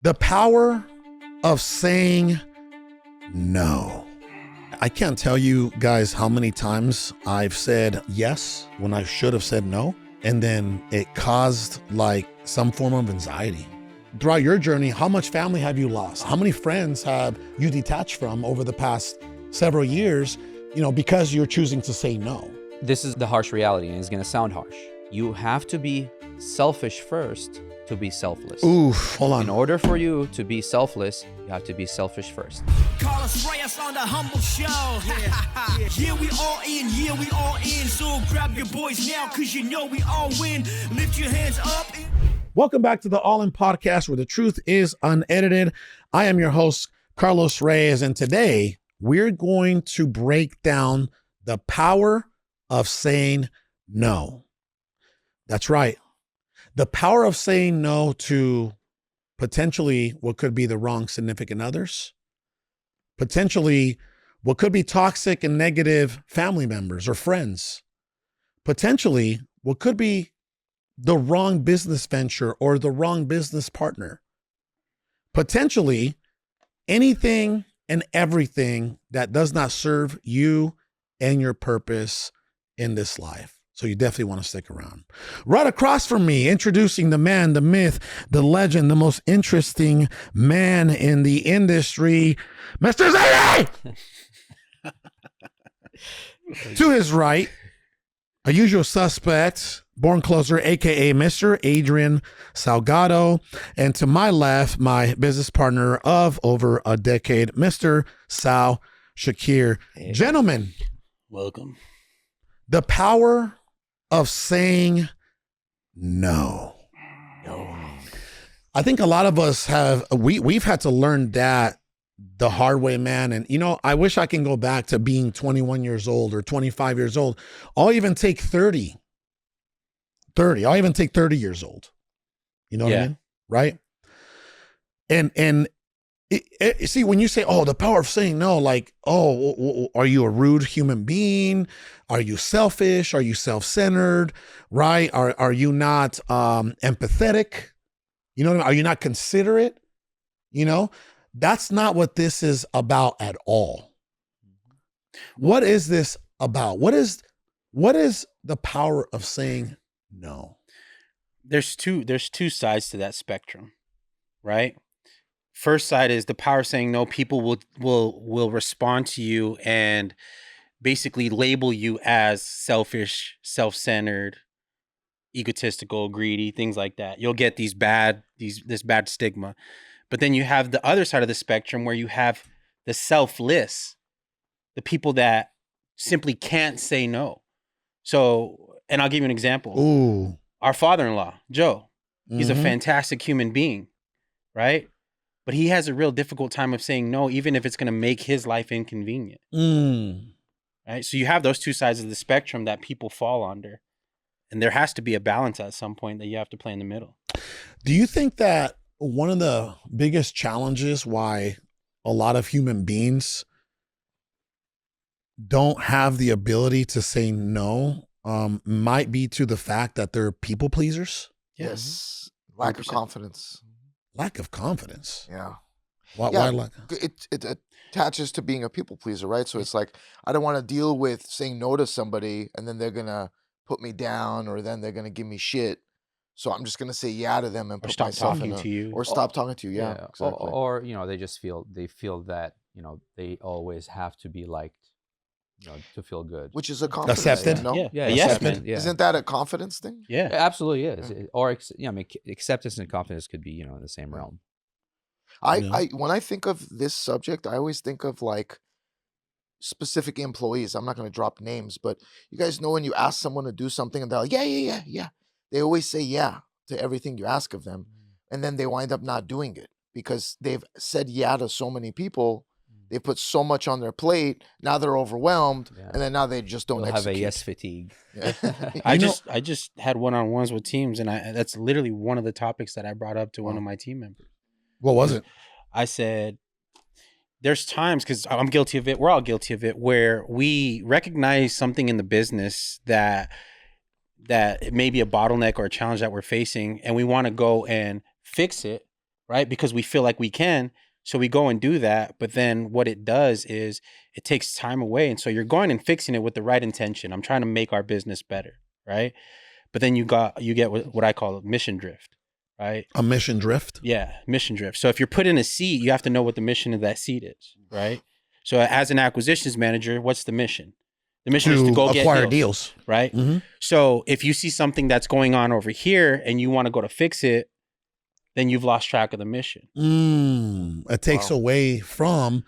The power of saying no. I can't tell you guys how many times I've said yes when I should have said no. And then it caused like some form of anxiety. Throughout your journey, how much family have you lost? How many friends have you detached from over the past several years, because you're choosing to say no? This is the harsh reality, and it's going to sound harsh. You have to be selfish first to be selfless. Oof, hold on. In order for you to be selfless, you have to be selfish first. Call us Reyes on the humble show. Yeah, we all in. Yeah, we all in. So grab your boys now, because you know we all win. Lift your hands up. Welcome back to the All In Podcast, where the truth is unedited. I am your host, Carlos Reyes, and today we're going to break down the power of saying no. That's right. The power of saying no to potentially what could be the wrong significant others, potentially what could be toxic and negative family members or friends, potentially what could be the wrong business venture or the wrong business partner, potentially anything and everything that does not serve you and your purpose in this life. So you definitely want to stick around. Right across from me, introducing the man, the myth, the legend, the most interesting man in the industry, Mr. Zady! To his right, a usual suspect, born closer, aka Mr. Adrian Salgado. And to my left, my business partner of over a decade, Mr. Sal Shakir. Hey. Gentlemen, welcome. The power of saying no. I think a lot of us we've had to learn that the hard way, man. And, I wish I can go back to being 21 years old or 25 years old. I'll even take 30. I'll even take 30 years old. You know what I mean? Right? And see, when you say, the power of saying no, like, are you a rude human being? Are you selfish? Are you self-centered? Right? Are you not empathetic? You know what I mean? Are you not considerate? That's not what this is about at all. What is this about? What is the power of saying no? There's two sides to that spectrum, right? First side is the power of saying no. People will respond to you and basically label you as selfish, self-centered, egotistical, greedy, things like that. You'll get this bad stigma. But then you have the other side of the spectrum where you have the selfless, the people that simply can't say no. So, and I'll give you an example. Ooh. Our father-in-law, Joe, he's a fantastic human being, right? But he has a real difficult time of saying no, even if it's going to make his life inconvenient. Right? So you have those two sides of the spectrum that people fall under. And there has to be a balance at some point that you have to play in the middle. Do you think that one of the biggest challenges why a lot of human beings don't have the ability to say no might be to the fact that they're people pleasers? Yes. Lack of confidence. Lack of confidence. Yeah. Why lack? It attaches to being a people pleaser, right? So it's like, I don't want to deal with saying no to somebody and then they're going to put me down or then they're going to give me shit. So I'm just going to say yeah to them and put myself in to you. Or stop talking to you. Yeah, exactly. Or they feel that, they always have to be liked, to feel good. Which is a confidence accepted. thing, no? Yeah. Yes, man. Yeah. Isn't that a confidence thing? Yeah. It absolutely is. Or acceptance and confidence could be, in the same realm. When I think of this subject, I always think of like specific employees. I'm not going to drop names, but you guys know when you ask someone to do something and they're like, yeah. They always say yeah to everything you ask of them. And then they wind up not doing it because they've said yeah to so many people. They put so much on their plate. Now they're overwhelmed. Yeah. And then now they just don't execute. Have a yes fatigue. Yeah. I just had one-on-ones with teams, and that's literally one of the topics that I brought up to one of my team members. What was it? I said, there's times, because I'm guilty of it, we're all guilty of it, where we recognize something in the business that it may be a bottleneck or a challenge that we're facing, and we want to go and fix it, right? Because we feel like we can. So we go and do that. But then what it does is it takes time away. And so you're going and fixing it with the right intention. I'm trying to make our business better, right? But then you get what I call mission drift, right? A mission drift? Yeah, mission drift. So if you're put in a seat, you have to know what the mission of that seat is, right? So as an acquisitions manager, what's the mission? The mission is to go acquire get deals, right? Mm-hmm. So if you see something that's going on over here and you want to go to fix it, then you've lost track of the mission. It takes away from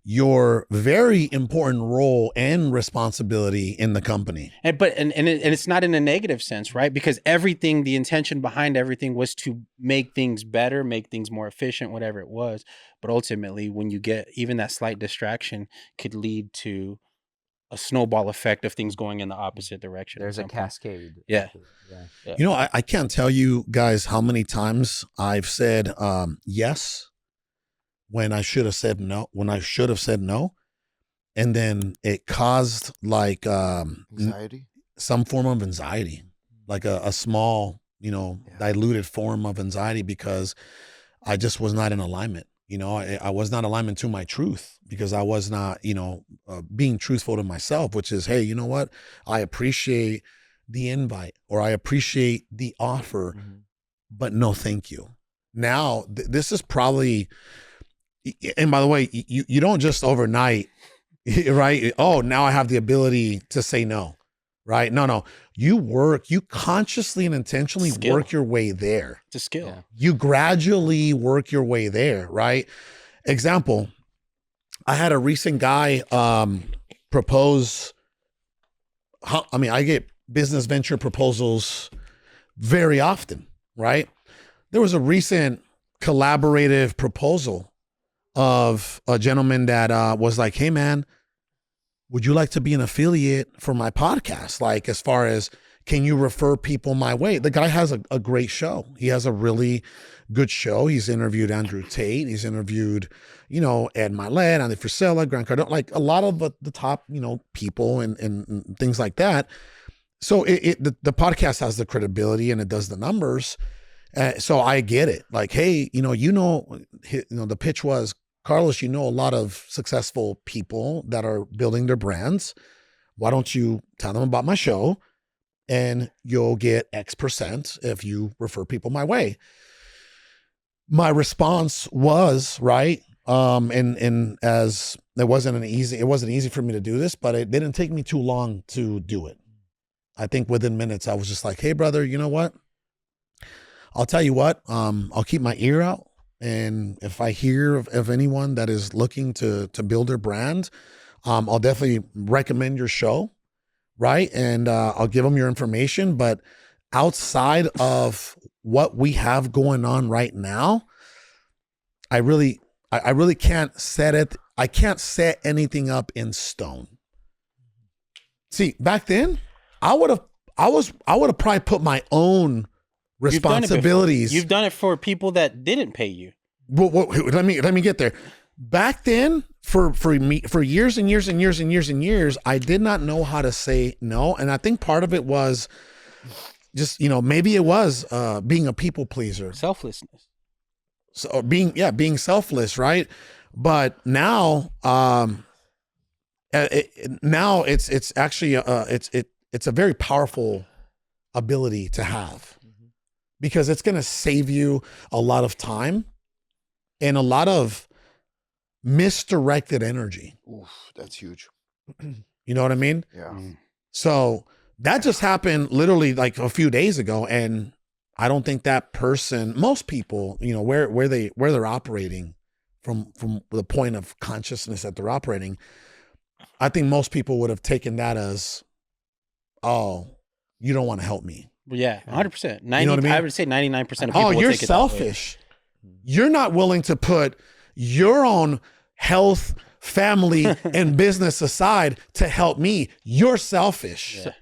your very important role and responsibility in the company. And it's not in a negative sense, right? Because the intention behind everything was to make things better, make things more efficient, whatever it was. But ultimately, when you get even that slight distraction could lead to a snowball effect of things going in the opposite direction. There's a cascade. Yeah. You know, I can't tell you guys how many times I've said yes when I should have said no, and then it caused like Anxiety. some form of anxiety, like a small, diluted form of anxiety, because I just was not in alignment. I was not alignment to my truth, because I was not, being truthful to myself, which is, hey, you know what? I appreciate the invite, or I appreciate the offer, but no, thank you. Now, this is probably, and by the way, you don't just overnight, right? Oh, now I have the ability to say no, right? No. You consciously and intentionally work your way there. It's a skill. Yeah. You gradually work your way there, right? Example, I had a recent guy propose. I get business venture proposals very often, right? There was a recent collaborative proposal of a gentleman that was like, hey man, would you like to be an affiliate for my podcast? Like, as far as, can you refer people my way? The guy has a great show. He has a really good show. He's interviewed Andrew Tate. He's interviewed, Ed Milet, Andy Frisella, Grant Cardone, like a lot of the top, people and things like that. So the podcast has the credibility and it does the numbers. So I get it. Like, hey, the pitch was, Carlos, a lot of successful people that are building their brands. Why don't you tell them about my show, and you'll get X% if you refer people my way? My response was, right, and as it wasn't easy for me to do this, but it didn't take me too long to do it. I think within minutes, I was just like, hey brother, you know what? I'll tell you what, I'll keep my ear out. And if I hear of anyone that is looking to build their brand, I'll definitely recommend your show, right? And I'll give them your information. But outside of what we have going on right now, I really can't set it. I can't set anything up in stone. See, back then, I would have probably put my own responsibilities. You've done it for people that didn't pay you. Well, let me get there. Back then, for years and years and years and years and years, I did not know how to say no, and I think part of it was just maybe it was being a people pleaser, Selflessness. so being selfless, right? But now, it's actually it's a very powerful ability to have, because it's going to save you a lot of time and a lot of misdirected energy. Oof, that's huge. You know what I mean? Yeah. So that just happened literally like a few days ago. And I don't think that person, most people, where they're operating from the point of consciousness that they're operating, I think most people would have taken that as, oh, you don't want to help me. Yeah, 100%. You know what I mean? I would say 99% of people will you're take it that way. selfish. You're not willing to put your own health, family, and business aside to help me. You're selfish. Yeah.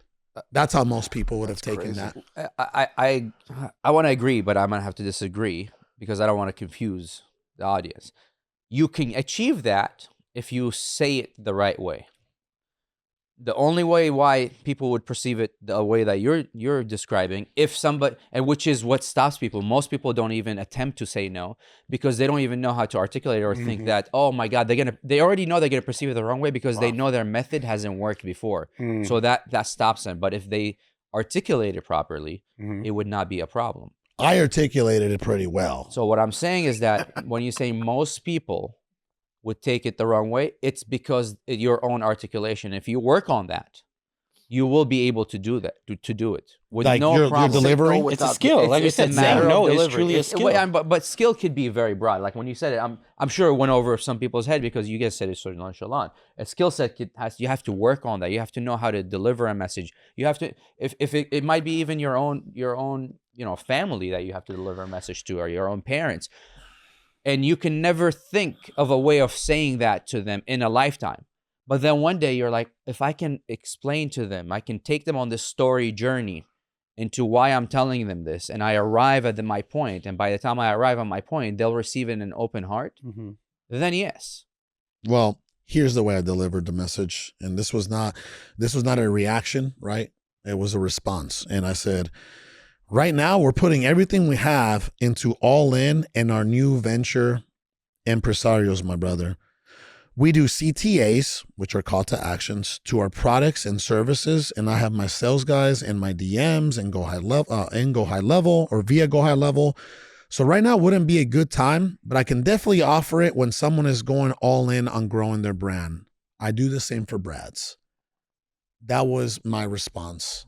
That's how most people would have taken crazy. that. I want to agree, but I'm gonna have to disagree because I don't want to confuse the audience. You can achieve that if you say it the right way. the only way why people would perceive it the way that you're describing, if somebody, and which is what stops people. Most people don't even attempt to say no because they don't even know how to articulate it or think that, oh my God, they already know they're gonna perceive it the wrong way because they know their method hasn't worked before. So that stops them. But if they articulate it properly, it would not be a problem. I articulated it pretty well. So what I'm saying is that when you say most people would take it the wrong way, it's because your own articulation. If you work on that, you will be able to do that, to do it with Like no your problem. delivery? It's a skill. Like you It's a said, matter saying no of is delivery. truly a skill. But skill could be very broad. Like when you said it, I'm sure it went over some people's head because you guys said it so nonchalant. A skill set you have to work on that. You have to know how to deliver a message. You have to, if it might be even your own family that you have to deliver a message to, or your own parents. And you can never think of a way of saying that to them in a lifetime. But then one day you're like, if I can explain to them, I can take them on this story journey into why I'm telling them this, and I arrive at my point, and by the time I arrive at my point, they'll receive it in an open heart, then yes. Well, here's the way I delivered the message. And this was not a reaction, right? It was a response. And I said, right now, we're putting everything we have into all in our new venture, Empresarios, my brother. We do CTAs, which are call to actions, to our products and services. And I have my sales guys and my DMs and Go High Level or via Go High Level. So right now wouldn't be a good time, but I can definitely offer it when someone is going all in on growing their brand. I do the same for Brad's. That was my response.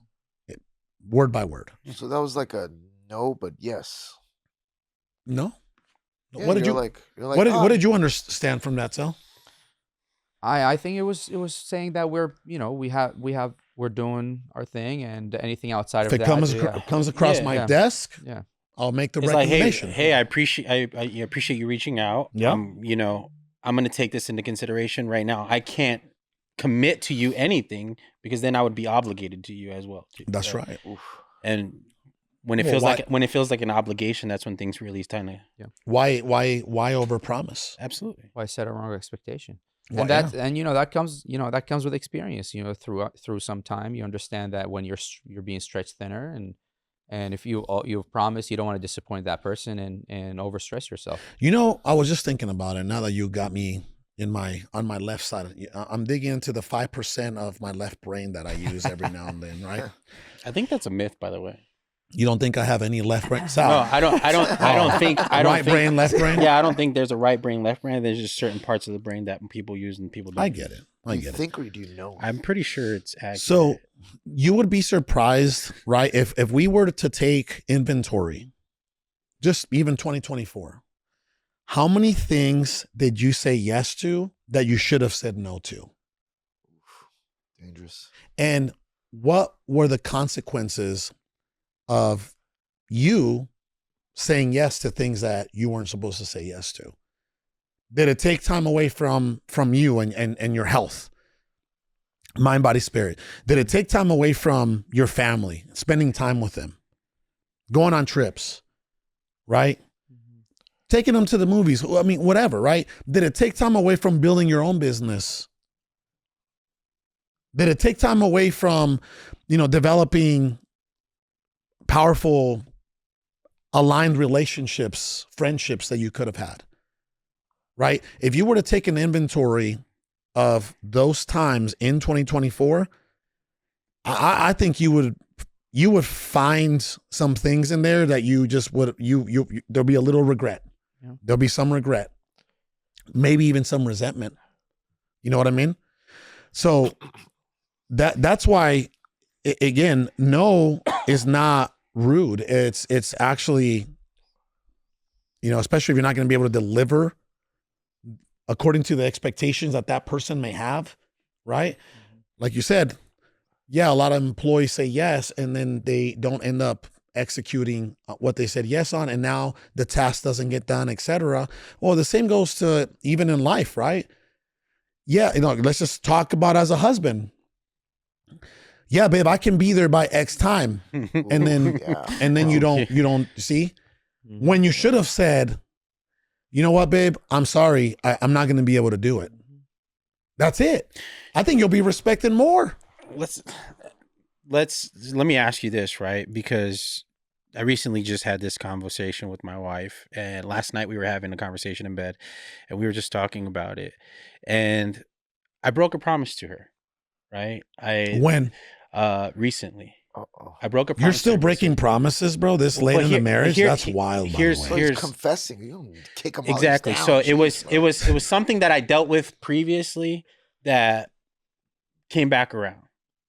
Word by word. So that was like a no, but yes. No. Yeah, What did you're you like? What did you understand from that, Sal? I think it was saying that we're doing our thing, and anything outside If of it that comes across my Yeah. desk, Yeah. I'll make the It's like, recommendation. hey, I appreciate you reaching out. Yeah. I'm going to take this into consideration right now. I can't commit to you anything because then I would be obligated to you as well. That's right. And when it feels like an obligation, that's when things really kind of Why overpromise? Absolutely. Why set a wrong expectation? Well, And that comes with experience. Through some time, you understand that when you're being stretched thinner, and if you've promised, you don't want to disappoint that person and overstress yourself. I was just thinking about it now that you got me on my left side. I'm digging into the 5% of my left brain that I use every now and then, right? I think that's a myth, by the way. You don't think I have any left brain? No, I don't think right brain, left brain. Yeah, I don't think there's a right brain, left brain. There's just certain parts of the brain that people use and people don't. I get it. Do you think, or do you know? I'm pretty sure it's accurate. So you would be surprised, right? If we were to take inventory, just even 2024, how many things did you say yes to that you should have said no to? Dangerous. And what were the consequences of you saying yes to things that you weren't supposed to say yes to? Did it take time away from you and your health, mind, body, spirit? Did it take time away from your family, spending time with them, going on trips, right? Taking them to the movies, I mean, whatever, right? Did it take time away from building your own business? Did it take time away from, developing powerful, aligned relationships, friendships that you could have had, right? If you were to take an inventory of those times in 2024, I think you would find some things in there that you just would, there'll be a little regret. Yeah. There'll be some regret, maybe even some resentment. You know what I mean? So that's why, again, no is not rude. It's actually, especially if you're not going to be able to deliver according to the expectations that person may have, right? Like you said, yeah, a lot of employees say yes, and then they don't end up executing what they said yes on, and now the task doesn't get done, etc. Well, the same goes to even in life, right? Yeah, let's just talk about as a husband. Yeah, babe, I can be there by X time. And then you don't see when you should have said, you know what, babe, I'm sorry. I'm not going to be able to do it. That's it. I think you'll be respected more. let me ask you this, right? Because I recently just had this conversation with my wife, and last night we were having a conversation in bed, and we were just talking about it, and I broke a promise to her, right? When? Recently. Uh-oh. I broke a promise. You're still to her breaking recently. promises, bro, this late in the marriage? That's wild, by the So way. he's confessing. You don't kick him Exactly. Down. So Jeez, it was something that I dealt with previously that came back around,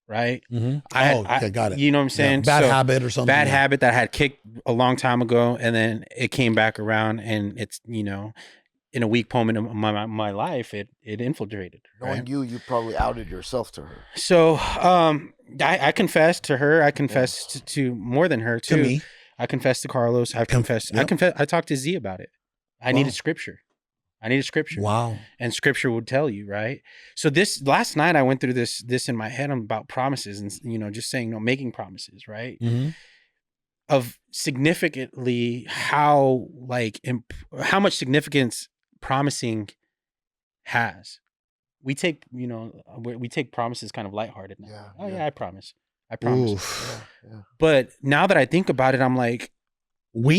right? Mm-hmm. Okay, got it. You know what I'm saying? Yeah, bad habit or something. Bad habit that I had kicked a long time ago, and then it came back around, and it's, you know, in a weak moment of my life, it infiltrated. Knowing right? you probably outed yourself to her. So I confessed to her. I confessed to more than her too. To me. I confessed to Carlos. I confessed. Yep. I talked to Z about it. I needed scripture. Wow. And scripture would tell you, right? So this last night I went through this in my head about promises, and, you know, just saying, making promises, right? Mm-hmm. Of significantly how much significance promising has. We take promises kind of lighthearted now. Yeah, Oh yeah. yeah, I promise. Yeah. Yeah. But now that I think about it, I'm like, what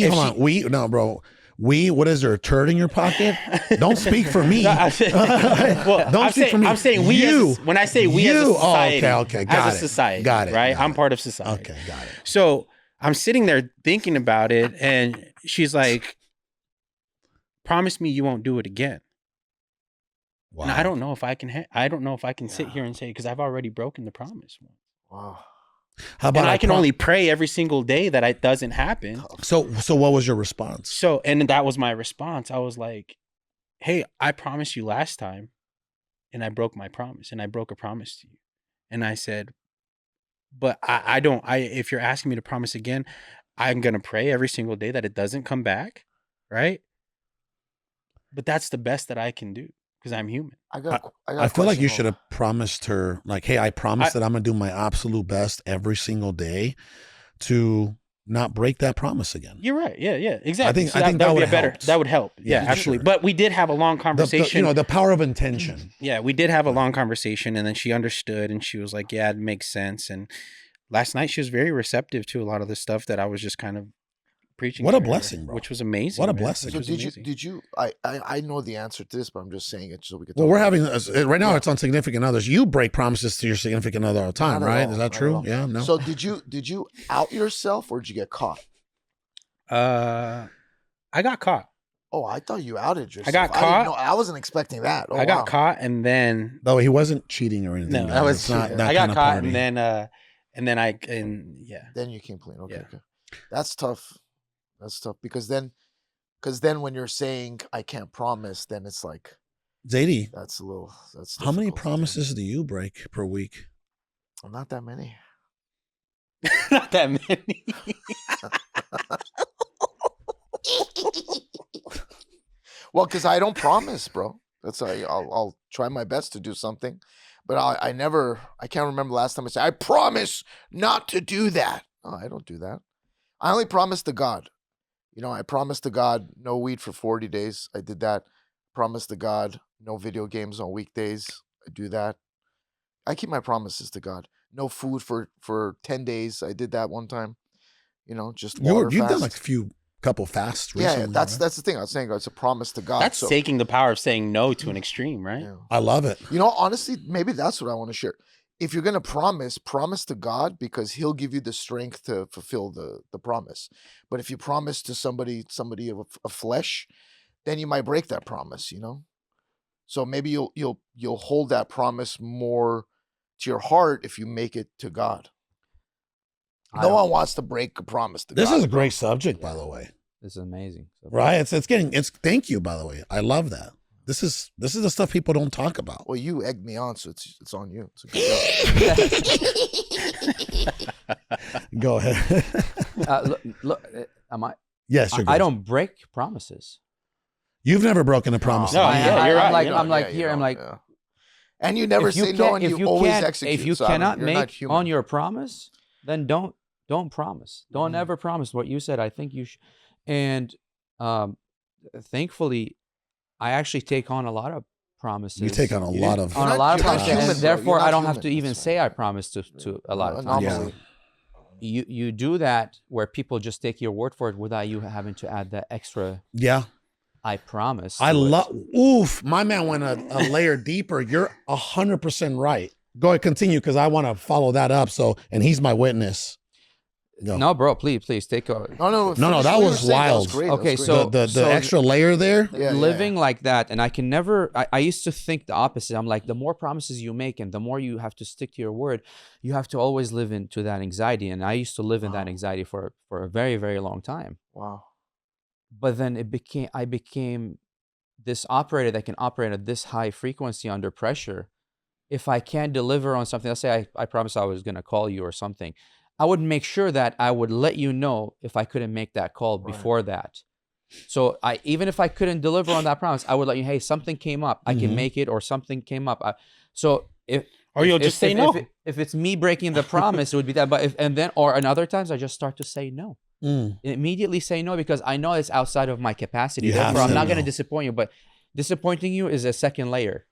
is there, a turd in your pocket? Don't speak for me. Don't speak for me. I'm saying we when I say we as a society. Okay, got as a society. Got it. Right? I'm part of society. Okay, got it. So I'm sitting there thinking about it, and she's like, promise me you won't do it again. Wow. And I don't know if I can sit here and say, because I've already broken the promise. Wow. How about and I can only pray every single day that it doesn't happen. So what was your response? So, and that was my response. I was like, hey, I promised you last time, and I broke my promise, and I broke a promise to you. And I said, but if you're asking me to promise again, I'm going to pray every single day that it doesn't come back. Right. But that's the best that I can do, because I'm human. I feel like you should have promised her, like, hey, I promise that I'm going to do my absolute best every single day to not break that promise again. You're right. Yeah, exactly. I think that would be better. help. That would help. Yeah, absolutely. Sure. But we did have a long conversation. The power of intention. Yeah, we did have a long conversation, and then she understood, and she was like, yeah, it makes sense. And last night she was very receptive to a lot of the stuff that I was just kind of preaching. What a blessing, bro. Which was amazing. What a blessing. So did you I know the answer to this, but I'm just saying it so we could talk. Well, we're having right now it's on significant others. You break promises to your significant other all the time, right? Is that true? Yeah, no. So did you out yourself, or did you get caught? I got caught. Oh, I thought you outed yourself. I got caught. I wasn't expecting that. I got caught, and then he wasn't cheating or anything. No, I was not. I got caught, and then Then you came clean. Okay. That's tough. That's tough because then when you're saying I can't promise, then it's like, Zady, that's how many promises do you break per week? Well, not that many. Not that many. Well, because I don't promise, bro. That's I'll try my best to do something, but I can't remember the last time I said I promise not to do that. Oh, I don't do that. I only promise to God. I promised to God no weed for 40 days. I did that. Promised to God no video games on weekdays. I do that. I keep my promises to God. No food for 10 days. I did that one time. Just water You've fast. done like a couple fasts recently. Yeah, that's right? the thing. I was saying it's a promise to God. That's taking the power of saying no to an extreme, right? Yeah. I love it. Honestly, maybe that's what I want to share. If you're gonna promise to God, because He'll give you the strength to fulfill the promise. But if you promise to somebody of flesh, then you might break that promise. So maybe you'll hold that promise more to your heart if you make it to God. No one wants to break a promise to God. This is a great subject, by the way. This is amazing. Right? Thank you, by the way. I love that. This is the stuff people don't talk about. Well, you egged me on, so it's on you. It's Go ahead. Look, Yes, I don't break promises. You've never broken a promise. No, you're right. I'm like, and you never say no, and you always execute. If you cannot make on your promise, then don't promise. Don't ever promise what you said. I think you should. And thankfully, I actually take on a lot of promises. You take on a lot of on a lot of You're not promises, human, and bro. therefore You're not I don't have human. to even That's say I promise to a lot of times. Anomaly. You do that where people just take your word for it without you having to add that extra Yeah. I promise. I to it. love. Oof, my man went a layer deeper. You're 100% right. Go ahead, continue, because I want to follow that up. So, and he's my witness. Go. No, bro, please take a. No, No, that finish what you were was saying. That was wild. great. Okay, That was so- great. The extra layer there. Yeah, living like that, and I can never. I used to think the opposite. I'm like, the more promises you make, and the more you have to stick to your word, you have to always live into that anxiety. And I used to live in that anxiety for a very, very long time. Wow. But then I became this operator that can operate at this high frequency under pressure. If I can't deliver on something, let's say I promised I was going to call you or something, I would make sure that I would let you know if I couldn't make that call before that. So even if I couldn't deliver on that promise, I would let you, hey, something came up. I can make it, or something came up. You'll just say no. If it's me breaking the promise, it would be that. But and other times I just start to say no. Immediately say no, because I know it's outside of my capacity. You have Therefore, I'm to not going to know. disappoint you. But disappointing you is a second layer.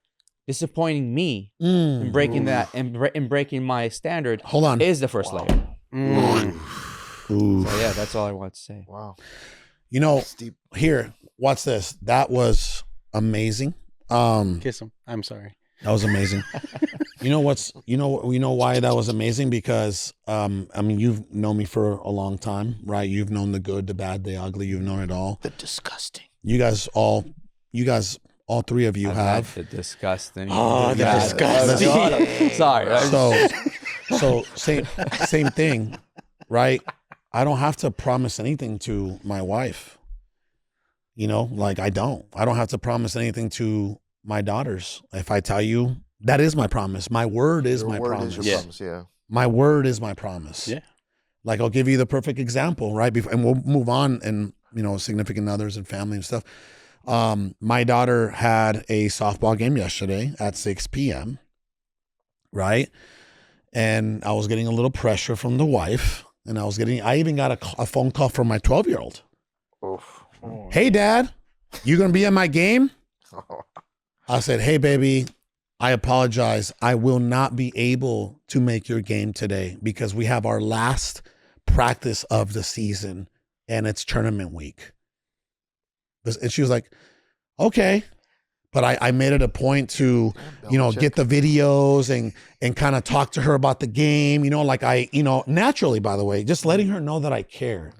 Disappointing me and breaking that and breaking my standard Hold on. is the first layer. Ooh. So yeah, that's all I want to say. Wow. You know, That's deep. here, watch this. That was amazing. Kiss him. I'm sorry. That was amazing. You know why that was amazing? Because I mean, you've known me for a long time, right? You've known the good, the bad, the ugly. You've known it all. The disgusting. You guys, all three of you I've have. had the disgusting. Oh, the bad. disgusting. Sorry. So same thing, right? I don't have to promise anything to my wife. You know, like I don't have to promise anything to my daughters. If I tell you, that is my promise. My word is Your my word promise. is your promise. Yeah. My word is my promise. Yeah. Like I'll give you the perfect example, right? And we'll move on, and significant others and family and stuff. My daughter had a softball game yesterday at 6 p.m. Right? And I was getting a little pressure from the wife, and I even got a phone call from my 12-year-old. Oof. Oh. Hey, Dad, you gonna be at my game? I said, hey, baby, I apologize. I will not be able to make your game today because we have our last practice of the season and it's tournament week. And she was like, okay. But I made it a point to, get the videos and kind of talk to her about the game, naturally, by the way, just letting her know that I care,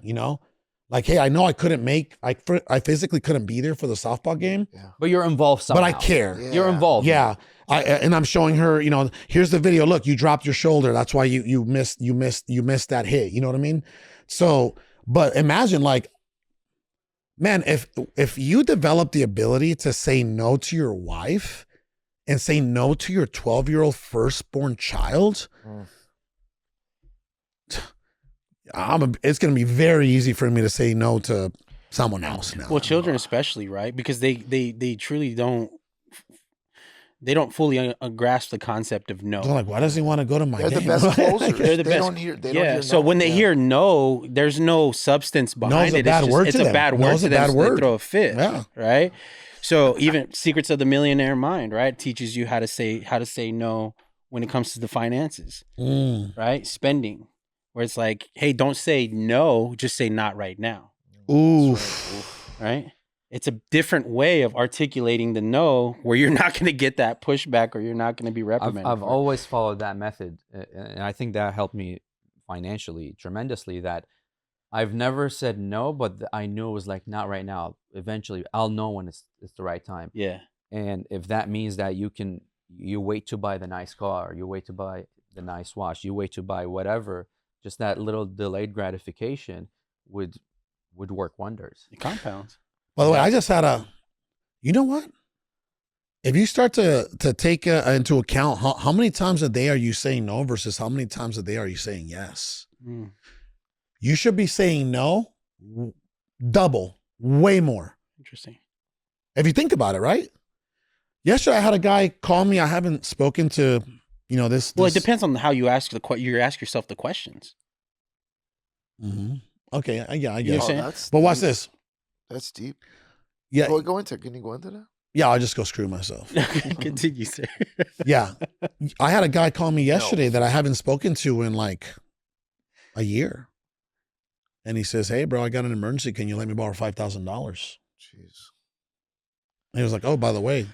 like, hey, I know I physically couldn't be there for the softball game, But you're involved somehow. but I care. Yeah. You're involved. Yeah. And I'm showing her, here's the video. Look, you dropped your shoulder. That's why you missed that hit. You know what I mean? So, but imagine, like, man, if you develop the ability to say no to your wife and say no to your 12-year-old firstborn child, it's going to be very easy for me to say no to someone else now. Well, children especially, right? Because they truly don't fully grasp the concept of no. They're like, why does he want to go to my They're game? the best closers. They're the They best. don't hear. They don't hear. So no. when they Yeah. hear no, there's no substance behind No's a it. bad word It's to a them. bad word No's to a them. bad So word. they throw a fit. Yeah. Right. So even Secrets of the Millionaire Mind, right, teaches you how to say no when it comes to the finances, right? Spending, where it's like, hey, don't say no, just say not right now. Oof. Right? It's a different way of articulating the no, where you're not going to get that pushback or you're not going to be reprimanded. I've for it. always followed that method, and I think that helped me financially tremendously. That I've never said no, but I knew it was like, not right now. Eventually, I'll know when it's the right time. Yeah. And if that means that you wait to buy the nice car, you wait to buy the nice watch, you wait to buy whatever, just that little delayed gratification would work wonders. It compounds. By the way, I just had you know what? If you start to take into account how many times a day are you saying no versus how many times a day are you saying yes, you should be saying no double, way more. Interesting. If you think about it, right? Yesterday, I had a guy call me. I haven't spoken to, this. Well, it depends on how you ask you ask yourself the questions. Mm-hmm. Okay, yeah, I You know guess. what I'm saying? That's But watch deep. this. That's deep. Yeah, Can you go into that? Yeah, I'll just go screw myself. Continue, sir. Yeah. I had a guy call me yesterday that I haven't spoken to in like a year. And he says, hey, bro, I got an emergency. Can you let me borrow $5,000? Jeez. And he was like, oh, by the way,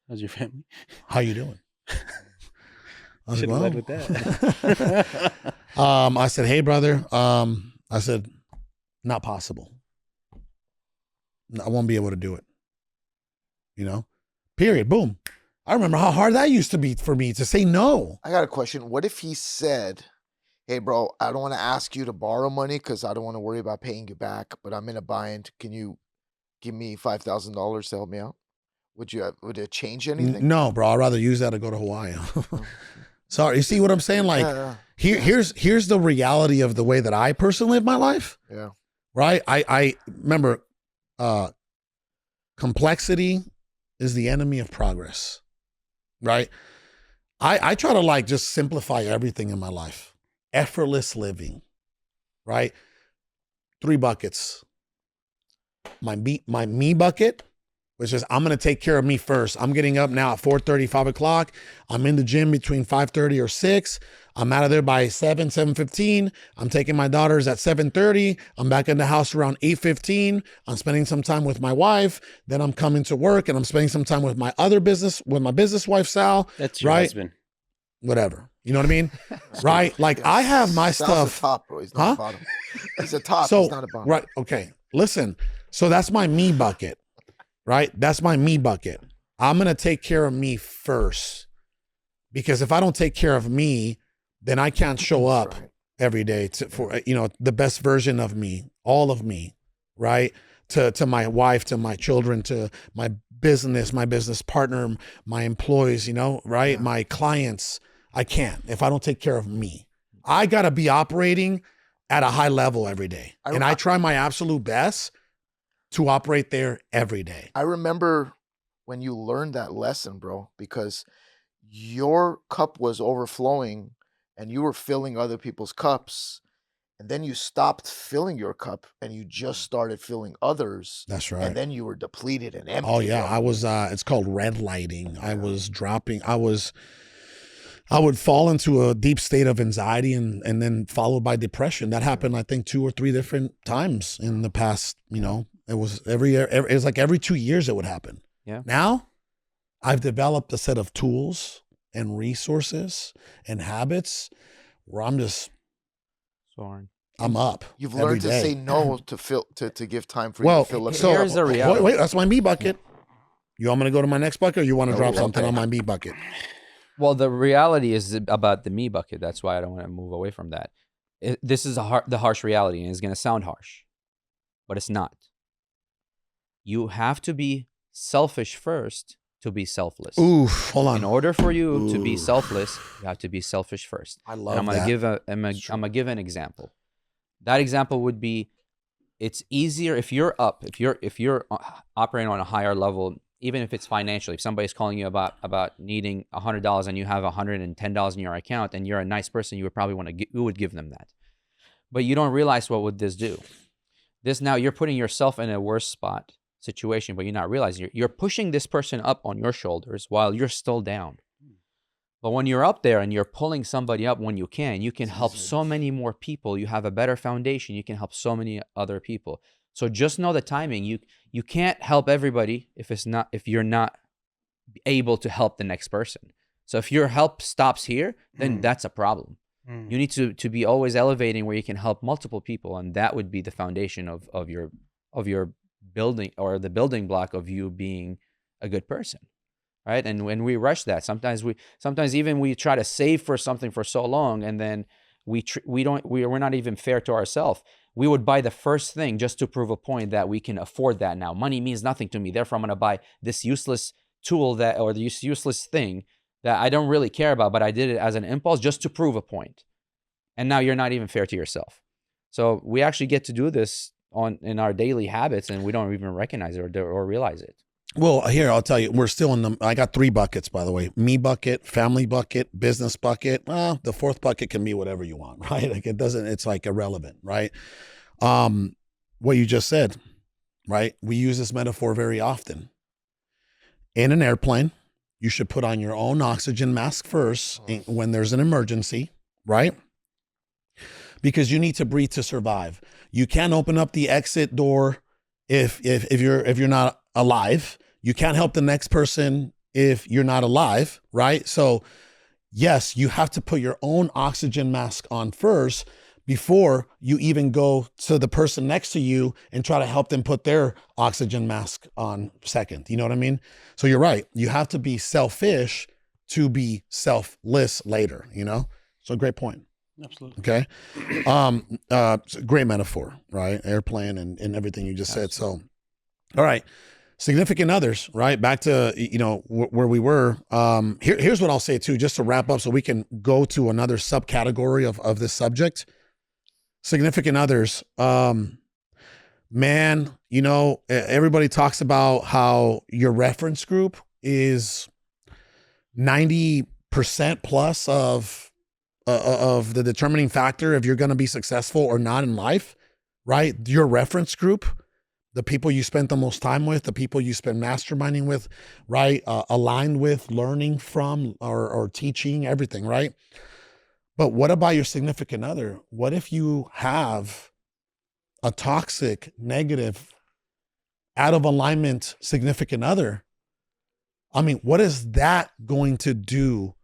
How's your family? how you doing? I was Should have led like, with that. I said, hey, brother. I said, not possible. I won't be able to do it. You know, period. Boom. I remember how hard that used to be for me to say no. I got a question. What if he said, hey, bro, I don't want to ask you to borrow money because I don't want to worry about paying you back, but I'm in a bind. Can you give me $5,000 to help me out? Would it change anything? No, bro. I'd rather use that to go to Hawaii. Sorry. You see what I'm saying? Like, Yeah. here's the reality of the way that I personally live my life. Yeah. Right. I remember, complexity is the enemy of progress. Right. I try to like just simplify everything in my life. Effortless living. Right. 3 buckets. My me bucket, which is I'm going to take care of me first. I'm getting up now at 4:30, 5 o'clock. I'm in the gym between 5:30 or 6. I'm out of there by 7:15. I'm taking my daughters at 7:30. I'm back in the house around 8:15. I'm spending some time with my wife. Then I'm coming to work and I'm spending some time with my business wife, Sal. That's your right? husband. Whatever. You know what I mean? Right? Like I have my Sal's stuff. a top, bro. He's not a bottom. He's a top. So, He's not a bottom. right. Okay. Listen. So that's my me bucket, right? That's my me bucket. I'm going to take care of me first because if I don't take care of me, then I can't show up Right. every day for, the best version of me, all of me, right? To my wife, to my children, to my business partner, my employees, right? Yeah. My clients. I can't if I don't take care of me. I got to be operating at a high level every day. And I try my absolute best to operate there every day. I remember when you learned that lesson, bro, because your cup was overflowing and you were filling other people's cups. And then you stopped filling your cup and you just started filling others. That's right. And then you were depleted and empty. Oh yeah. bro. I was, it's called red lighting. I was dropping. I would fall into a deep state of anxiety and then followed by depression. That happened, I think, 2 or 3 different times in the past, it was every year. It was like every 2 years it would happen. Yeah. Now I've developed a set of tools and resources and habits where I'm just, Sorry. I'm up. You've every learned to day. say no to give time for you to fill up. so your here's cup. the reality. wait, that's my me bucket. You want me to go to my next bucket or you want to No, drop okay. something on my me bucket? Well, the reality is about the me bucket. That's why I don't want to move away from that. This is the harsh reality, and it's going to sound harsh, but it's not. You have to be selfish first to be selfless. Oof, hold on. In order for you to be Ooh. selfless, you have to be selfish first. I And love I'm gonna that. I'm gonna give an example. That example would be, it's easier if you're operating on a higher level, even if it's financially. If somebody's calling you about needing $100 and you have $110 in your account, and you're a nice person, you would probably you would give them that. But you don't realize what would this do. This now you're putting yourself in a worse situation, but you're not realizing you're pushing this person up on your shoulders while you're still down. But when you're up there and you're pulling somebody up when you can help so many more people. You have a better foundation. You can help so many other people. So just know the timing. You can't help everybody if you're not able to help the next person. So if your help stops here, then that's a problem. You need to be always elevating where you can help multiple people, and that would be the foundation of your building, or the building block of you being a good person, right? And when we rush that, sometimes even we try to save for something for so long, and then we're not even fair to ourselves. We would buy the first thing just to prove a point that we can afford that now. Money means nothing to me, therefore I'm going to buy this useless tool or this useless thing that I don't really care about, but I did it as an impulse just to prove a point. And now you're not even fair to yourself. So we actually get to do this in our daily habits, and we don't even recognize it or realize it. Well, here, I'll tell you, we're still in I got 3 buckets, by the way. Me bucket, family bucket, business bucket. The 4th bucket can be whatever you want, right? Like it's like irrelevant, right? What you just said, right? We use this metaphor very often. in an airplane, you should put on your own oxygen mask first when there's an emergency, right? Because you need to breathe to survive. You can't open up the exit door if you're not alive. You can't help the next person if you're not alive, right? So yes, you have to put your own oxygen mask on first before you even go to the person next to you and try to help them put their oxygen mask on second. You know what I mean? So you're right. You have to be selfish to be selfless later, you know? So great point. Absolutely. Okay. It's a great metaphor, right? Airplane and everything you just said. So, all right. Significant others, right? Back to, you know, where we were. Here's what I'll say too, just to wrap up so we can go to another subcategory of this subject. Significant others. Man, you know, everybody talks about how your reference group is 90% plus of the determining factor if you're going to be successful or not in life, right? Your reference group, the people you spent the most time with, the people you spend masterminding with, right? Aligned with, learning from, or teaching, everything, right? But what about your significant other? What if you have a toxic, negative, out of alignment significant other? I mean, what is that going to do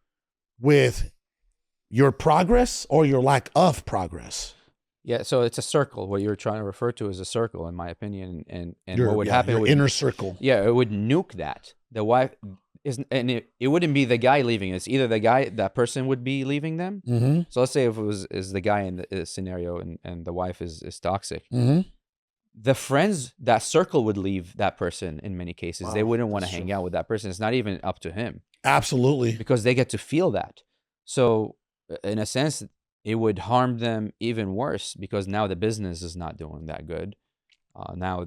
with your progress or your lack of progress? Yeah, so it's a circle. What you're trying to refer to is a circle, in my opinion. And what would Your happen? inner circle. Yeah, it would nuke that. The wife is, and it wouldn't be the guy leaving. It's either that person would be leaving them. Mm-hmm. So let's say if is the guy in the scenario and the wife is toxic. Mm-hmm. The friends, that circle would leave that person in many cases. Wow, they wouldn't want to that's hang true. out with that person. It's not even up to him Absolutely. because they get to feel that. So in a sense, it would harm them even worse because now the business is not doing that good. Now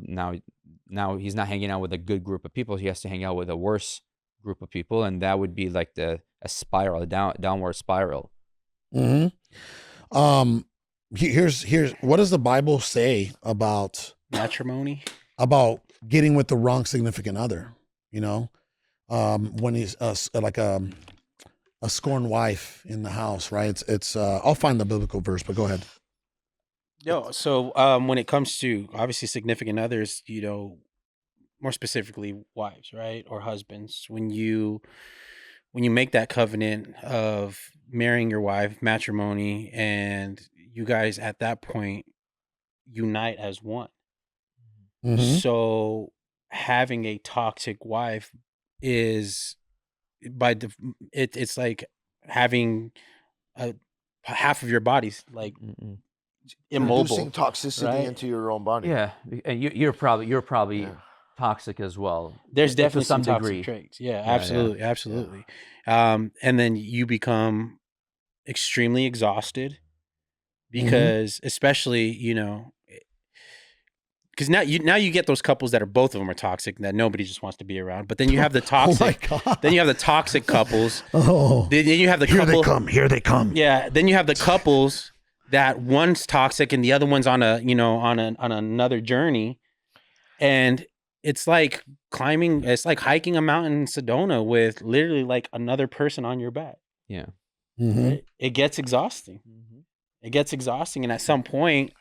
he's not hanging out with a good group of people. He has to hang out with a worse group of people, and that would be like a spiral, a downward spiral. Mm-hmm. Here's what does the Bible say about Matrimony. about getting with the wrong significant other? You know, when he's like a scorned wife in the house, right? It's I'll find the biblical verse, but go ahead. No, so when it comes to obviously significant others, you know, more specifically wives, right, or husbands, when you make that covenant of marrying your wife, matrimony, and you guys at that point unite as one. Mm-hmm. So having a toxic wife is it's like having half of your body's like immobile. Introducing toxicity right? into your own body. Yeah, and you're probably Yeah. toxic as well. There's to definitely some some degree. toxic traits. Yeah, yeah. absolutely. And then you become extremely exhausted because, especially, you know, because now you get those couples that are both of them are toxic that nobody just wants to be around. But then you have the toxic. Oh my God. Then you have the toxic couples. Oh, Then you have the here couple. they come. Here they come. Yeah. Then you have the couples that one's toxic and the other one's on another journey, and it's like it's like hiking a mountain in Sedona with literally like another person on your back. Yeah. Mm-hmm. Right? It gets exhausting. It gets exhausting, and at some point,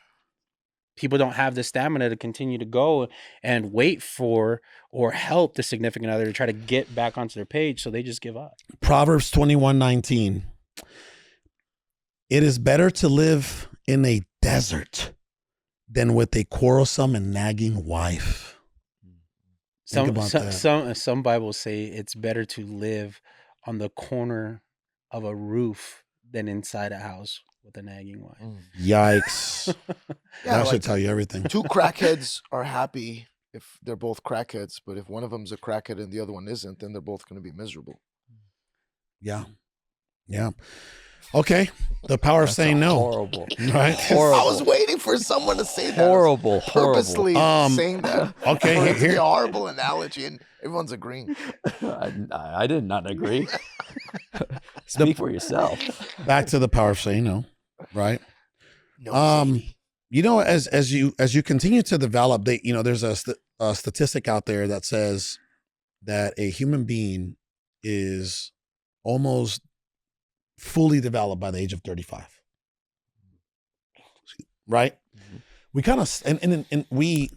people don't have the stamina to continue to go and wait for or help the significant other to try to get back onto their page, so they just give up. Proverbs 21:19. It is better to live in a desert than with a quarrelsome and nagging wife. Think about that. Some Bibles say it's better to live on the corner of a roof than inside a house with a nagging wife. Yikes. Yeah, That should like, tell you everything. two crackheads are happy if they're both crackheads, but if one of them's a crackhead and the other one isn't, then they're both going to be miserable. Yeah. Yeah. Okay. The power of saying no. Horrible. Right? Horrible. I was waiting for someone to say that. Horrible. Purposely saying that. Okay, For it to be here- a horrible analogy, and everyone's agreeing. I did not agree. Speak for yourself. Back to the power of saying no. Right? No, Zady. You know, as you continue to develop, there's a statistic out there that says that a human being is almost fully developed by the age of 35. Right? We kind of, and we,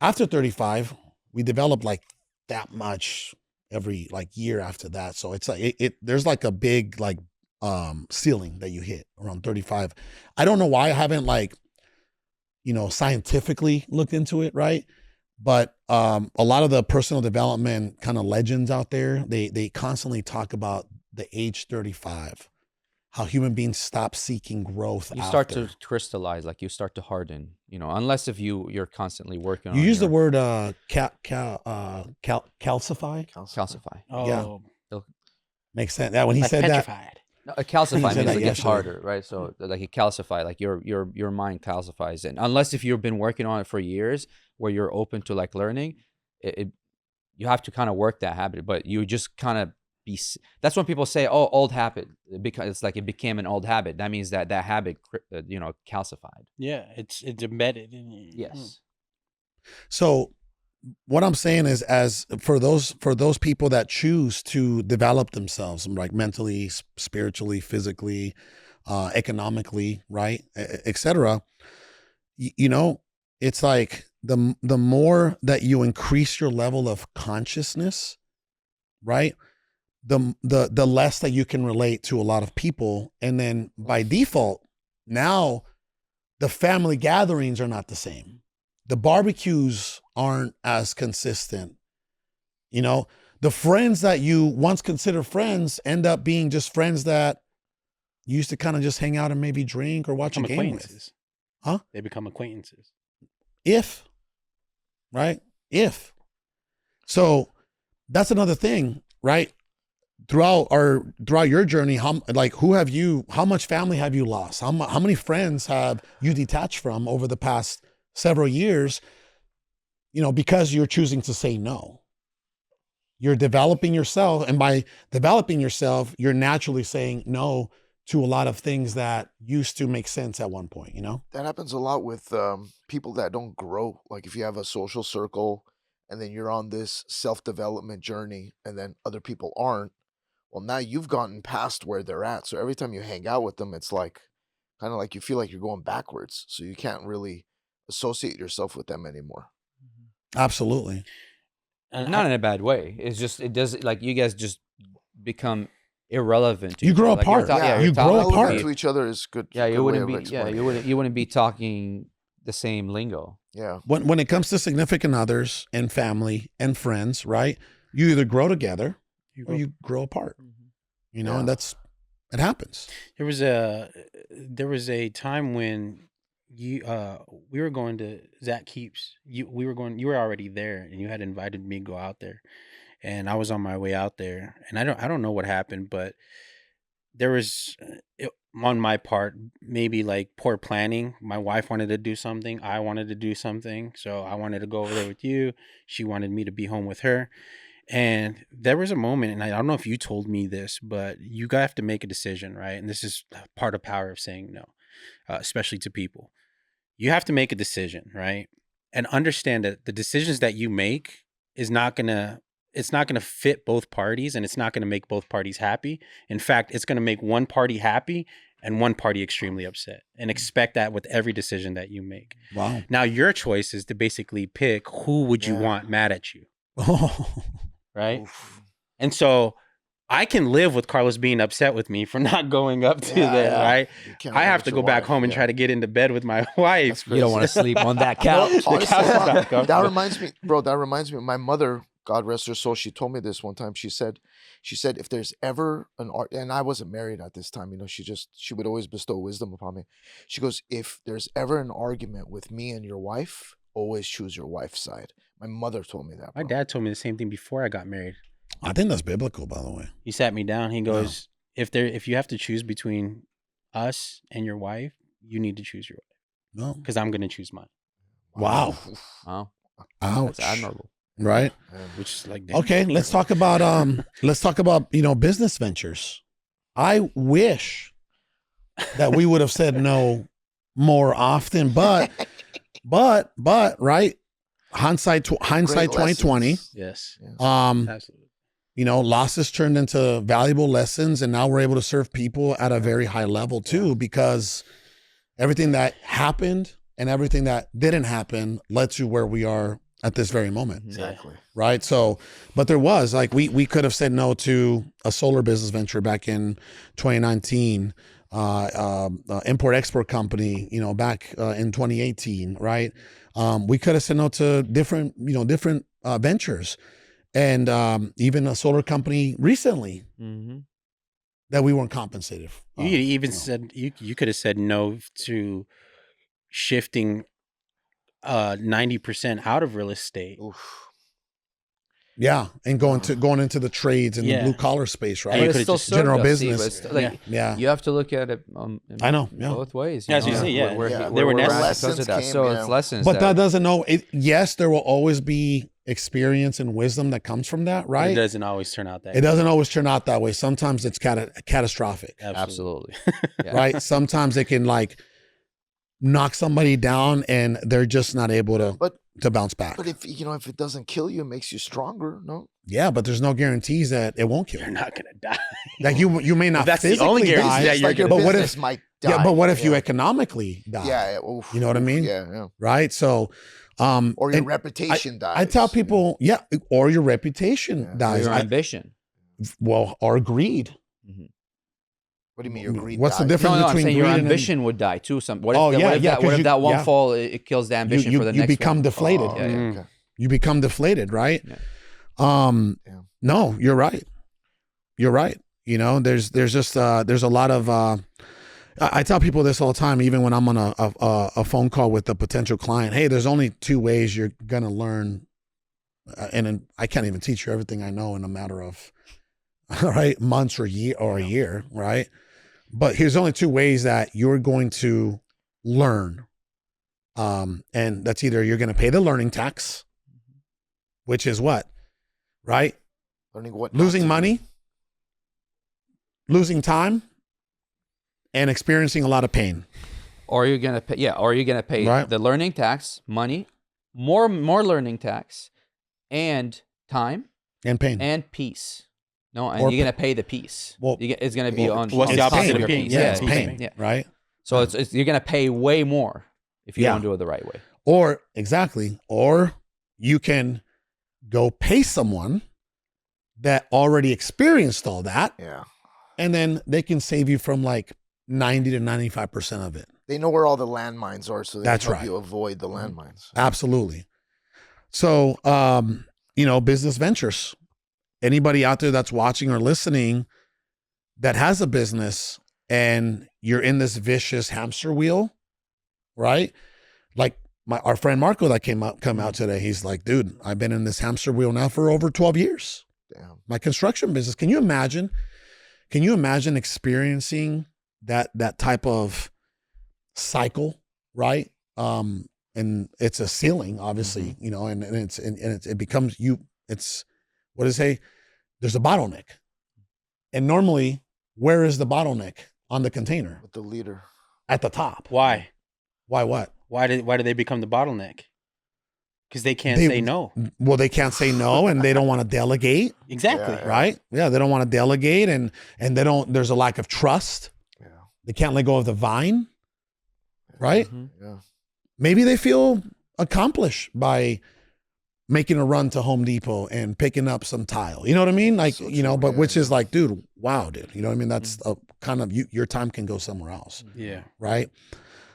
after 35, we develop like that much every like year after that. So it's like, there's like a big like ceiling that you hit around 35. I don't know why I haven't like, scientifically looked into it, right? But a lot of the personal development kind of legends out there, they constantly talk about the age 35, how human beings stop seeking growth. You start to crystallize, like you start to harden, unless if you're constantly working on. You use the word calcify. Calcify. Oh, Yeah. Makes sense. That when he like said petrified. No, a calcify means that it gets yesterday. harder, right? So like you calcify, like your mind calcifies, and unless if you've been working on it for years, where you're open to like learning, you have to kind of work that habit. But you just kind of that's when people say, "Oh, old habit," because it's like it became an old habit. That means that habit, calcified. Yeah, it's embedded in you. Yes. So what I'm saying is, as for those people that choose to develop themselves, like mentally, spiritually, physically, economically, right, etc. It's like the more that you increase your level of consciousness, right, the less that you can relate to a lot of people, and then by default, now the family gatherings are not the same. The barbecues aren't as consistent. The friends that you once considered friends end up being just friends that you used to kind of just hang out and maybe drink or watch a game with. Huh? They become acquaintances. If. So that's another thing, right? Throughout your journey, how much family have you lost? How many friends have you detached from over the past several years, because you're choosing to say no? You're developing yourself, and by developing yourself, you're naturally saying no to a lot of things that used to make sense at one point, That happens a lot with people that don't grow. Like if you have a social circle and then you're on this self-development journey and then other people aren't, well, now you've gotten past where they're at. So every time you hang out with them, it's like kind of like you feel like you're going backwards. So you can't really associate yourself with them anymore. Absolutely. And Not in a bad way. It's just it does like you guys just become irrelevant. To You each grow other. Like, you're apart. ta- Yeah, you're you grow talking apart. Relevant to each other is good. Yeah, good you way wouldn't of be. Yeah, explaining it. you wouldn't be talking the same lingo. Yeah. When it comes to significant others and family and friends, right? You either grow together or you grow apart. Yeah. And it happens. There was a time when we were going to Zach Keeps. You were already there, and you had invited me to go out there, and I was on my way out there, and I don't know what happened, but there was on my part maybe like poor planning. My wife wanted to do something, I wanted to do something, so I wanted to go over there with you. She wanted me to be home with her. And there was a moment, and I don't know if you told me this, but you have to make a decision, right? And this is part of power of saying no, especially to people. You have to make a decision, right? And understand that the decisions that you make it's not gonna fit both parties, and it's not gonna make both parties happy. In fact, it's gonna make one party happy and one party extremely upset. And expect that with every decision that you make. Wow. Now, your choice is to basically pick who would you want mad at you. Right? Oof. And so I can live with Carlos being upset with me for not going up to there, right? You can't I live have with to your go back wife, home and yeah. try to get into bed with my wife. You don't want to sleep on that couch. Honestly, couch is not that reminds me, bro. That reminds me. My mother, God rest her soul, she told me this one time. She said, if there's ever an art, and I wasn't married at this time, she would always bestow wisdom upon me. She goes, if there's ever an argument with me and your wife, always choose your wife's side. My mother told me that. My bro. dad told me the same thing before I got married. I think that's biblical, by the way. He sat me down. He goes, if you have to choose between us and your wife, you need to choose your wife, No. because I'm going to choose mine. Wow. Wow, Ouch. that's admirable. Right. Which is like, damn. Okay. Let's talk about business ventures. I wish that we would have said no more often, but right. hindsight Great 2020. lessons. Yes. Absolutely. You know, losses turned into valuable lessons, and now we're able to serve people at a very high level too, because everything that happened and everything that didn't happen led to where we are at this very moment. Exactly. Right. So, but there was like, we could have said no to a solar business venture back in 2019, import export company, you know, back in 2018. Right. We could have said no to different ventures, and even a solar company recently that we weren't compensated. You even said you could have said no to shifting 90% out of real estate. Oof. Yeah, and going into the trades and the blue collar space, right? You But could've it's still just- served general us, business. but it's still, like, Yeah. you have to look at it. I know, yeah. Both ways. As you know? say, yeah. We're, Yeah. we're, There were we're at lessons because of that. came, So yeah. it's lessons. But that doesn't know it. Yes, there will always be experience and wisdom that comes from that, It right? doesn't always turn out that It way. doesn't always turn out that way. Sometimes it's catastrophic, Absolutely. Yeah. right? Sometimes it can like knock somebody down and they're just not able to bounce back. But if it doesn't kill you, it makes you stronger. No. Yeah, but there's no guarantees that it won't kill You're you. not gonna die. Like you may not That's the physically only guarantee die, that you're Like your gonna- but what if business might die. yeah, but what if you Yeah. economically die? Yeah. Oof. You know what I mean? Yeah. Right? So Or your and reputation dies. I tell people, yeah, or your reputation Yeah. dies. Your ambition. Or greed. What do you mean? Your greed. What's the dies? difference No, I'm between saying your greed and ambition would die too. What if, Oh, that, yeah, what if, yeah, that, 'cause what if you- that one yeah. fall it kills the ambition you for the next become one? deflated. Oh, Yeah, yeah. okay. You become deflated, right? Yeah. Yeah. No, you're right. You're right. You know, there's just there's a lot of I tell people this all the time, even when I'm on a phone call with a potential client. Hey, there's only two ways you're gonna learn, and I can't even teach you everything I know in a matter of months or a year, right? But here's only two ways that you're going to learn, and that's either you're going to pay the learning tax, which is what, right? Learning what not Losing to do. money, losing time, and experiencing a lot of pain. Or you're gonna pay, or you're gonna pay Right. the learning tax, money, more learning tax, and time And pain. and peace. No, and Or you're gonna pay the peace. Well, It's gonna be on. what's on the top opposite of of your pain? peace. Yeah, it's Yeah, pain, yeah. right? So it's you're gonna pay way more if you Yeah. don't do it the right way. Or exactly, or you can go pay someone that already experienced all that, Yeah. and then they can save you from like 90 to 95% of it. They know where all the landmines are, so they That's can help right. you avoid the landmines. Absolutely. So, business ventures. Anybody out there that's watching or listening that has a business and you're in this vicious hamster wheel, right? Like our friend Marco that come out today. He's like, dude, I've been in this hamster wheel now for over 12 years. Damn. My construction business. Can you imagine experiencing that type of cycle, right? And it's a ceiling, obviously, and it becomes it's what does it say? There's a bottleneck. And normally, where is the bottleneck on the container? With the leader. At the top. Why? Why what? Why do they become the bottleneck? Because they can't say no. Well, they can't say no, and they don't want to delegate, Exactly. Yeah. right? Yeah, they don't want to delegate, and there's a lack of trust. Yeah. They can't let go of the vine, right? Yeah. Maybe they feel accomplished by making a run to Home Depot and picking up some tile. You know what I mean? Like, So but true, yeah, which yeah. is like, dude, wow, dude. You know what I mean? That's a kind of your time can go somewhere else, Yeah. right?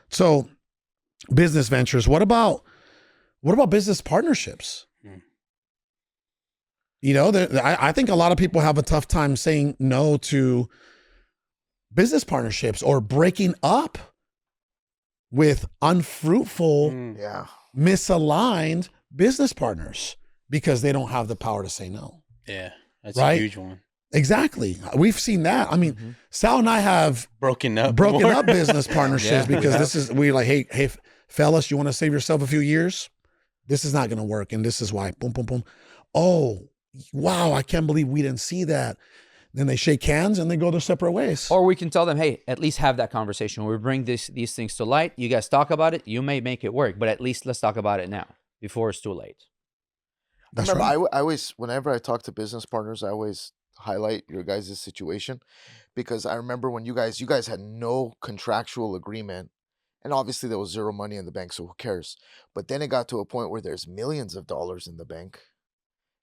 So, business ventures. What about business partnerships? I think a lot of people have a tough time saying no to business partnerships or breaking up with unfruitful, Yeah. misaligned business partners because they don't have the power to say no. Yeah. That's Right? a huge one. Exactly. We've seen that. I mean, Sal and I have Broken up up business partnerships Yeah. because we're like, hey, fellas, you want to save yourself a few years? This is not going to work. And this is why. Boom, boom, boom. Oh, wow. I can't believe we didn't see that. Then they shake hands and they go their separate ways. Or we can tell them, hey, at least have that conversation. We bring these things to light. You guys talk about it. You may make it work, but at least let's talk about it now. before it's too late. That's Remember, right. I always, whenever I talk to business partners, I always highlight your guys' situation, because I remember when you guys had no contractual agreement, and obviously there was zero money in the bank, so who cares? But then it got to a point where there's millions of dollars in the bank,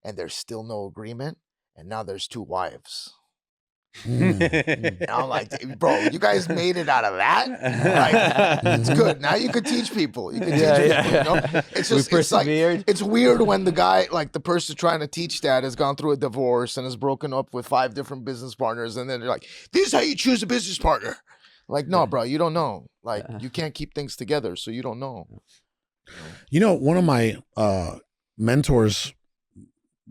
and there's still no agreement, and now there's 2 wives. And I'm like, bro, you guys made it out of that? Like, it's good. Now you could teach people. You can teach people, you know? It's We just, it's like, persevered. it's weird when the guy, like the person trying to teach that has gone through a divorce and has broken up with 5 different business partners. And then they're like, this is how you choose a business partner. Like, no, bro, you don't know. Like, you can't keep things together, so you don't know. You know, one of my mentors,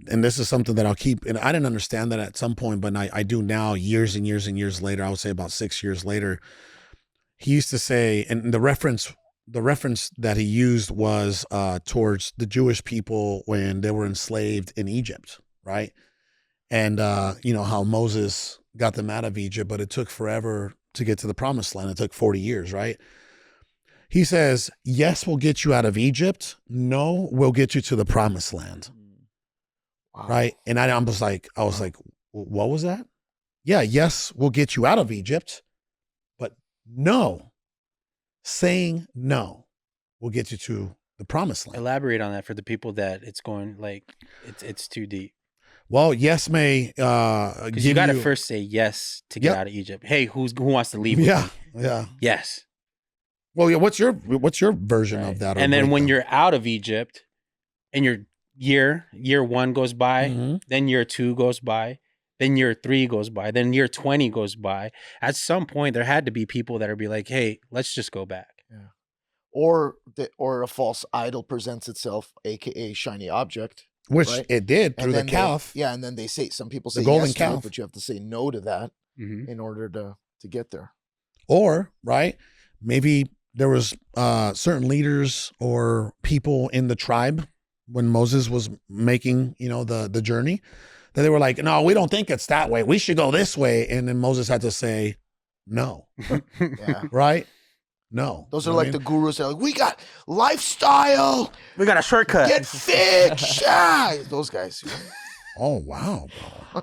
and this is something that I'll keep, and I didn't understand that at some point, but I do now, years and years and years later, I would say about 6 years later, he used to say, and the reference that he used was towards the Jewish people when they were enslaved in Egypt, right? And you know how Moses got them out of Egypt, but it took forever to get to the promised land. It took 40 years, right? He says, yes, we'll get you out of Egypt. No, we'll get you to the promised land. Wow. Right. And I was like, what was that? Yeah. Yes, we'll get you out of Egypt, but no, saying no will get you to the promised land. Elaborate on that for the people that it's going like it's too deep. Well, yes may Because you got to first say yes to get out of Egypt. Hey, who wants to leave? Yeah. With me? Yeah. Yes. Well, yeah. What's your version of that? And then when breakdown? you're out of Egypt and your year 1 goes by, Mhm. then year 2 goes by, then year 3 goes by, then year 20 goes by. At some point, there had to be people that would be like, "Hey, let's just go back." Yeah. Or a false idol presents itself, aka shiny object. Which right? it did And through the then calf. and then they say, some people The say golden yes to it, calf. but you have to say no to that Mm-hmm. in order to get there. Or, right, maybe there was certain leaders or people in the tribe when Moses was making, you know, the journey, that they were like, no, we don't think it's that way. We should go this way. And then Moses had to say, no, Yeah. right? No. Those You are know what like I the mean? gurus that are like, we got lifestyle, We got a shortcut. get fit. Yeah. Those guys. You know? Oh, wow, bro.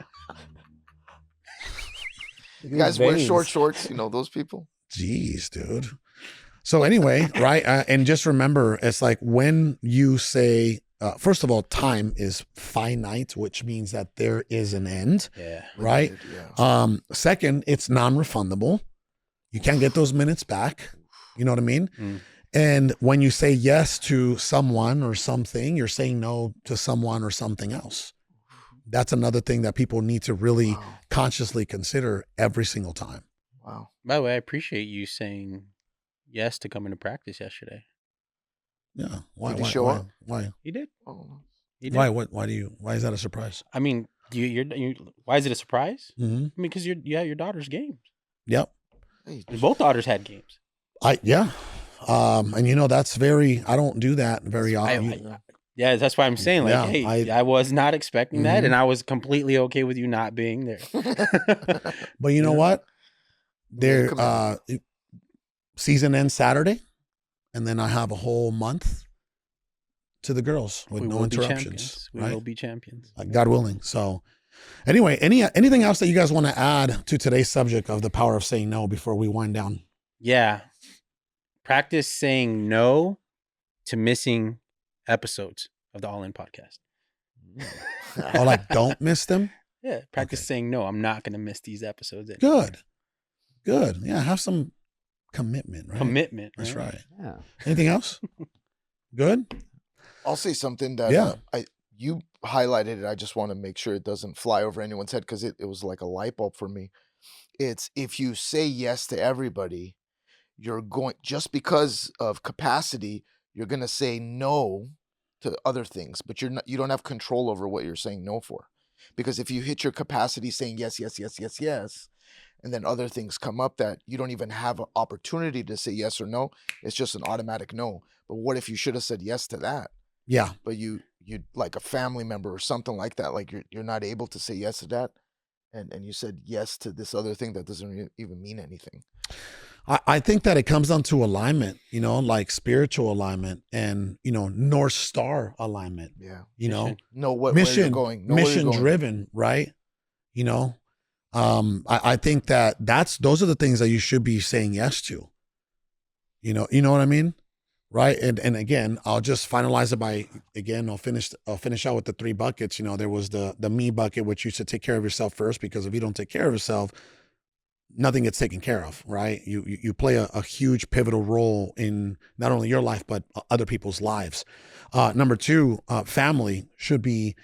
You guys wear short shorts, you know, those people. Jeez, dude. So anyway, right? And just remember, it's like when you say, first of all, time is finite, which means that there is an end, Yeah. right? Yeah. Second, it's non-refundable. You can't get those minutes back. You know what I mean? Mm. And when you say yes to someone or something, you're saying no to someone or something else. That's another thing that people need to really Wow. consciously consider every single time. Wow. By the way, I appreciate you saying yes to coming to practice yesterday. Yeah. Why? Did you why, show why, up? Why? You did. Oh. You did. Why? Why is that a surprise? I mean, you why is it a surprise? Mm-hmm. I mean, because your daughter's games. Yep. Hey, Both daughters had games. Yeah. And you know, that's I don't do that very often. Yeah, that's why I'm saying, like, Yeah, hey, I was not expecting that, and I was completely okay with you not being there. But you know what? Made a Their season ends Saturday, and then I have a whole month to the girls with We no will be interruptions. champions. We Right? will be champions. God willing. So anyway, anything else that you guys want to add to today's subject of the power of saying no before we wind down? Yeah. Practice saying no to missing episodes of the All In podcast. Oh, like don't miss them? Yeah. Practice Okay. saying no. I'm not going to miss these episodes. Anymore. Good. Yeah. Have some commitment, right? Commitment. That's right. Yeah. Anything else? Good? I'll say something that Yeah. you highlighted it. I just want to make sure it doesn't fly over anyone's head, because it was like a light bulb for me. It's if you say yes to everybody, you're going, just because of capacity, you're going to say no to other things, but you don't have control over what you're saying no for. Because if you hit your capacity saying yes, yes, yes, yes, yes, and then other things come up that you don't even have an opportunity to say yes or no, it's just an automatic no. But what if you should have said yes to that? Yeah. But you like a family member or something like that, like you're not able to say yes to that, and you said yes to this other thing that doesn't even mean anything. I think that it comes down to alignment, like spiritual alignment and, North Star alignment, Yeah. Mission. Where you're mission, going. Know where you're mission going. driven, right? I think that those are the things that you should be saying yes to, you know what I mean? Right. And again, I'll just finalize it by, again, I'll finish out with the 3 buckets. There was the me bucket, which you should take care of yourself first, because if you don't take care of yourself, nothing gets taken care of, right? You play a huge pivotal role in not only your life, but other people's lives. Number 2, family should be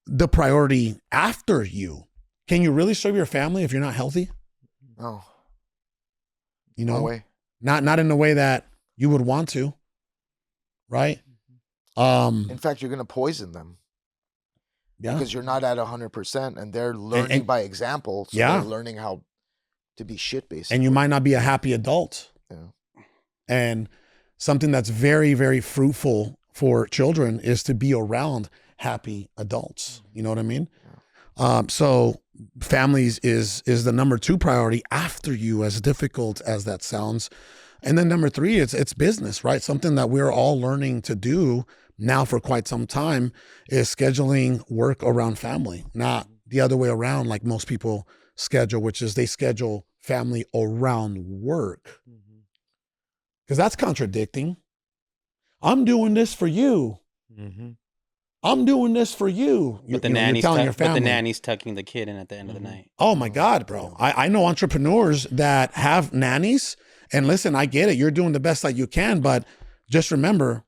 the priority after you. Can you really serve your family if you're not healthy? No. No way. Not in the way that you would want to, right? In fact, you're going to poison them. Yeah. Because you're not at 100%, and they're learning by example. So they're learning how to be shit, basically. And you might not be a happy adult. Yeah. And something that's very, very fruitful for children is to be around happy adults. You know what I mean? Yeah. So families is the number 2 priority after you, as difficult as that sounds. And then number 3, it's business, right? Something that we're all learning to do now for quite some time is scheduling work around family, not the other way around like most people schedule, which is they schedule family around work. Because that's contradicting. I'm doing this for you. I'm doing this for you. But the nanny's tucking the kid in at the end of the night. Oh my God, bro. I know entrepreneurs that have nannies. And listen, I get it. You're doing the best that you can, but just remember,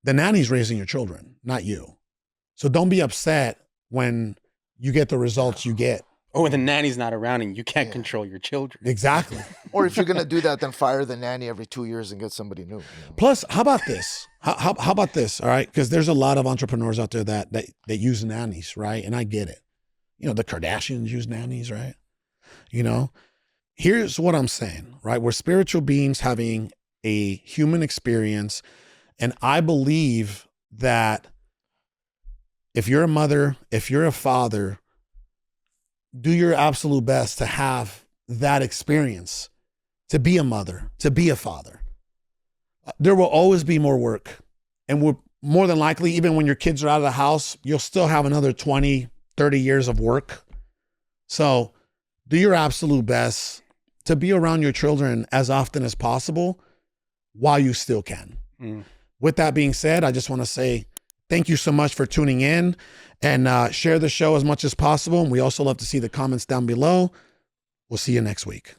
the nanny's raising your children, not you. So don't be upset when you get the results you get. Or when the nanny's not around and you can't control your children. Exactly. Or if you're going to do that, then fire the nanny every 2 years and get somebody new. Plus, how about this? How about this? All right. Because there's a lot of entrepreneurs out there that use nannies, right? And I get it. The Kardashians use nannies, right? Here's what I'm saying, right? We're spiritual beings having a human experience. And I believe that if you're a mother, if you're a father, do your absolute best to have that experience, to be a mother, to be a father. There will always be more work. And we're more than likely, even when your kids are out of the house, you'll still have another 20, 30 years of work. So do your absolute best to be around your children as often as possible while you still can. With that being said, I just want to say thank you so much for tuning in, and share the show as much as possible. And we also love to see the comments down below. We'll see you next week.